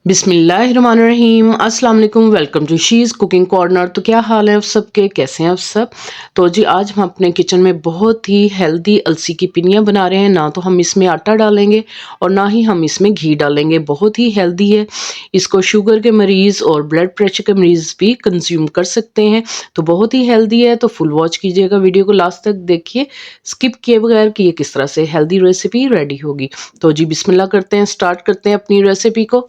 बिस्मिल्लाहिर्रहमानिर्रहीम अस्सलाम वालेकुम। Welcome to She's Cooking Corner. तो क्या हाल है आप सबके, कैसे हैं आप सब। तो जी आज हम अपने किचन में बहुत ही हेल्दी अलसी की पिनियाँ बना रहे हैं। ना तो हम इसमें आटा डालेंगे और ना ही हम इसमें घी डालेंगे। बहुत ही हेल्दी है, इसको शुगर के मरीज़ और ब्लड प्रेशर के मरीज़ भी कंज्यूम कर सकते हैं। तो बहुत ही हेल्दी है, तो फुल वॉच कीजिएगा, वीडियो को लास्ट तक देखिए, स्किप किए बगैर कि ये किस तरह से हेल्दी रेसिपी रेडी होगी। तो जी बिस्मिल्लाह करते हैं, स्टार्ट करते हैं अपनी रेसिपी को।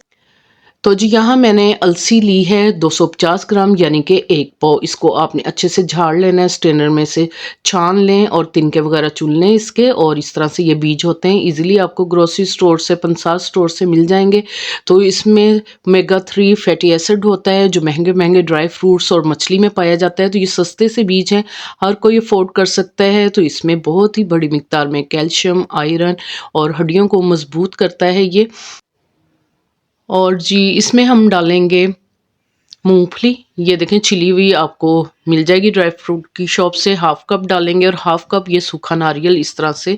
तो जी यहाँ मैंने अलसी ली है 250 ग्राम, यानी कि 1 पाव। इसको आपने अच्छे से झाड़ लेना है, स्ट्रेनर में से छान लें और तिनके वगैरह चुन लें इसके। और इस तरह से ये बीज होते हैं, इजीली आपको ग्रोसरी स्टोर से, पंसार स्टोर से मिल जाएंगे। तो इसमें ओमेगा 3 फैटी एसिड होता है, जो महंगे महंगे ड्राई फ्रूट्स और मछली में पाया जाता है। तो ये सस्ते से बीज हैं, हर कोई अफोर्ड कर सकता है। तो इसमें बहुत ही बड़ी मिकदार में कैल्शियम, आयरन और हड्डियों को मजबूत करता है ये। और जी इसमें हम डालेंगे मूंगफली। ये देखें छिली हुई आपको मिल जाएगी ड्राई फ्रूट की शॉप से। हाफ कप डालेंगे और हाफ कप ये सूखा नारियल इस तरह से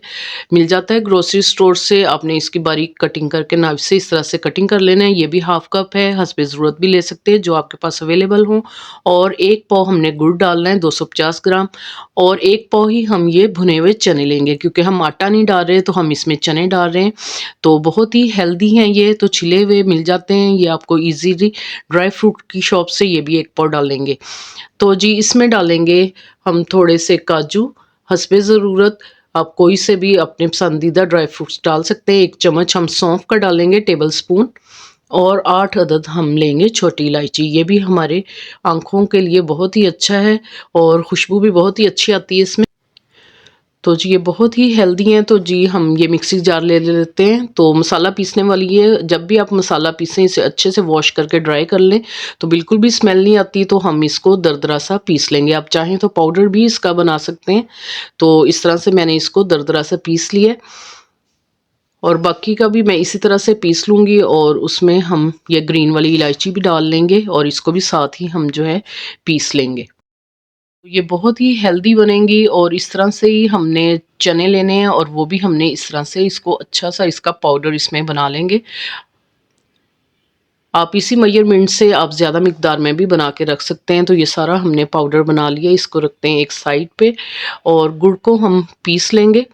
मिल जाता है ग्रोसरी स्टोर से। आपने इसकी बारीक कटिंग करके नाइफ से इस तरह से कटिंग कर लेना है। ये भी हाफ कप है, हस्बे ज़रूरत भी ले सकते हैं जो आपके पास अवेलेबल हो। और 1 पाव हमने गुड़ डालना है 250 ग्राम। और 1 पाव ही हम ये भुने हुए चने लेंगे, क्योंकि हम आटा नहीं डाल रहे तो हम इसमें चने डाल रहे हैं। तो बहुत ही हेल्दी हैं ये, तो छिले हुए मिल जाते हैं ये आपको ईजीली ड्राई फ्रूट की शॉप से। ये भी 1 पाव डालेंगे। तो जी इसमें डालेंगे हम थोड़े से काजू, हस्बे ज़रूरत। आप कोई से भी अपने पसंदीदा ड्राई फ्रूट्स डाल सकते हैं। 1 चम्मच हम सौंफ का डालेंगे, टेबल स्पून। और 8 अदद हम लेंगे छोटी इलायची। ये भी हमारे आँखों के लिए बहुत ही अच्छा है और खुशबू भी बहुत ही अच्छी आती है इसमें। तो जी ये बहुत ही हेल्दी हैं। तो जी हम ये मिक्सी जार ले लेते हैं। तो मसाला पीसने वाली है, जब भी आप मसाला पीसें इसे अच्छे से वॉश करके ड्राई कर लें, तो बिल्कुल भी स्मेल नहीं आती। तो हम इसको दरदरा सा पीस लेंगे। आप चाहें तो पाउडर भी इसका बना सकते हैं। तो इस तरह से मैंने इसको दरदरा सा पीस लिया और बाकी का भी मैं इसी तरह से पीस लूँगी। और उसमें हम ये ग्रीन वाली इलायची भी डाल लेंगे और इसको भी साथ ही हम जो है पीस लेंगे। ये बहुत ही हेल्दी बनेंगी। और इस तरह से ही हमने चने लेने हैं और वो भी हमने इस तरह से इसको अच्छा सा इसका पाउडर इसमें बना लेंगे। आप इसी मेजरमेंट से आप ज़्यादा मिकदार में भी बना के रख सकते हैं। तो ये सारा हमने पाउडर बना लिया, इसको रखते हैं एक साइड पे। और गुड़ को हम पीस लेंगे।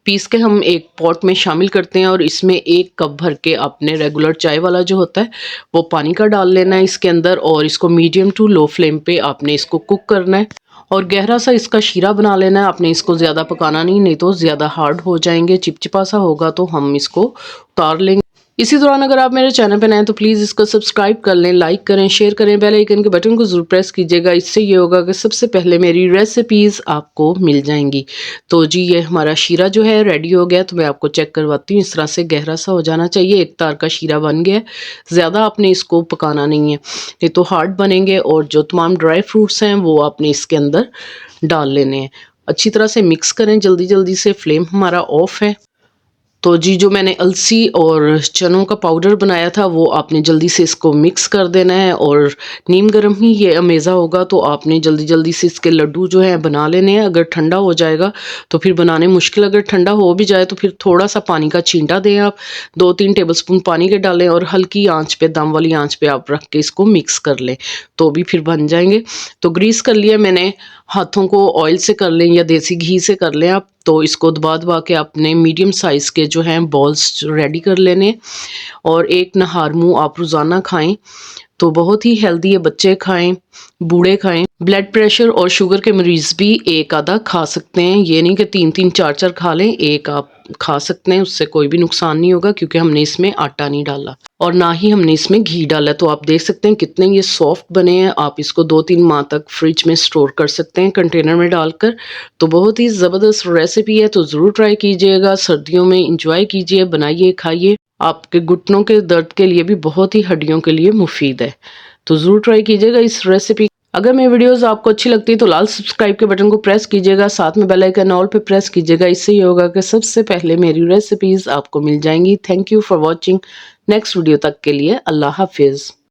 पीस के हम एक पॉट में शामिल करते हैं और इसमें 1 कप भर के आपने रेगुलर चाय वाला जो होता है वो पानी का डाल लेना है इसके अंदर। और इसको मीडियम टू लो फ्लेम पे आपने इसको कुक करना है और गहरा सा इसका शीरा बना लेना है। आपने इसको ज़्यादा पकाना नहीं तो ज़्यादा हार्ड हो जाएंगे, चिपचिपा सा होगा तो हम इसको उतार लेंगे। इसी दौरान अगर आप मेरे चैनल पर नए हैं तो प्लीज़ इसको सब्सक्राइब कर लें, लाइक करें, शेयर करें, बेल आइकन के बटन को ज़रूर प्रेस कीजिएगा। इससे ये होगा कि सबसे पहले मेरी रेसिपीज़ आपको मिल जाएंगी। तो जी ये हमारा शीरा जो है रेडी हो गया। तो मैं आपको चेक करवाती हूँ। इस तरह से गहरा सा हो जाना चाहिए, एक तार का शीरा बन गया है। ज़्यादा आपने इसको पकाना नहीं है, नहीं तो हार्ड बनेंगे। और जो तमाम ड्राई फ्रूट्स हैं वो आपने इसके अंदर डाल लेने हैं। अच्छी तरह से मिक्स करें जल्दी जल्दी से, फ्लेम हमारा ऑफ है। तो जी जो मैंने अलसी और चनों का पाउडर बनाया था वो आपने जल्दी से इसको मिक्स कर देना है। और नीम गर्म ही ये अमेज़ा होगा, तो आपने जल्दी जल्दी से इसके लड्डू जो हैं बना लेने हैं। अगर ठंडा हो जाएगा तो फिर बनाने मुश्किल, अगर ठंडा हो भी जाए तो फिर थोड़ा सा पानी का छींटा दें आप, 2-3 टेबलस्पून पानी के डालें और हल्की आंच पे, दम वाली आंच पे आप रख के इसको मिक्स कर लें, तो भी फिर बन जाएंगे। तो ग्रीस कर लिया मैंने, हाथों को ऑयल से कर लें या देसी घी से कर लें आप। तो इसको दबा दबा के अपने मीडियम साइज़ के जो हैं बॉल्स रेडी कर लेने। और 1 नहार मुँह आप रोज़ाना खाएं तो बहुत ही हेल्दी है। बच्चे खाएं, बूढ़े खाएं, ब्लड प्रेशर और शुगर के मरीज़ भी एक आधा खा सकते हैं। ये नहीं कि 3-3 4-4 खा लें, एक आप खा सकते हैं, उससे कोई भी नुकसान नहीं होगा, क्योंकि हमने इसमें आटा नहीं डाला और ना ही हमने इसमें घी डाला। तो आप देख सकते हैं कितने ये सॉफ्ट बने हैं। आप इसको 2-3 माह तक फ्रिज में स्टोर कर सकते हैं कंटेनर में डालकर। तो बहुत ही ज़बरदस्त रेसिपी है, तो ज़रूर ट्राई कीजिएगा। सर्दियों में इंजॉय कीजिए, बनाइए, खाइए। आपके घुटनों के दर्द के लिए भी बहुत ही, हड्डियों के लिए मुफीद है। तो ज़रूर ट्राई कीजिएगा इस रेसिपी। अगर मेरी वीडियोस आपको अच्छी लगती है तो लाल सब्सक्राइब के बटन को प्रेस कीजिएगा, साथ में बेल आइकन ऑल पे प्रेस कीजिएगा। इससे ये होगा कि सबसे पहले मेरी रेसिपीज़ आपको मिल जाएंगी। Thank you for watching. Next video तक के लिए अल्लाह हाफिज़।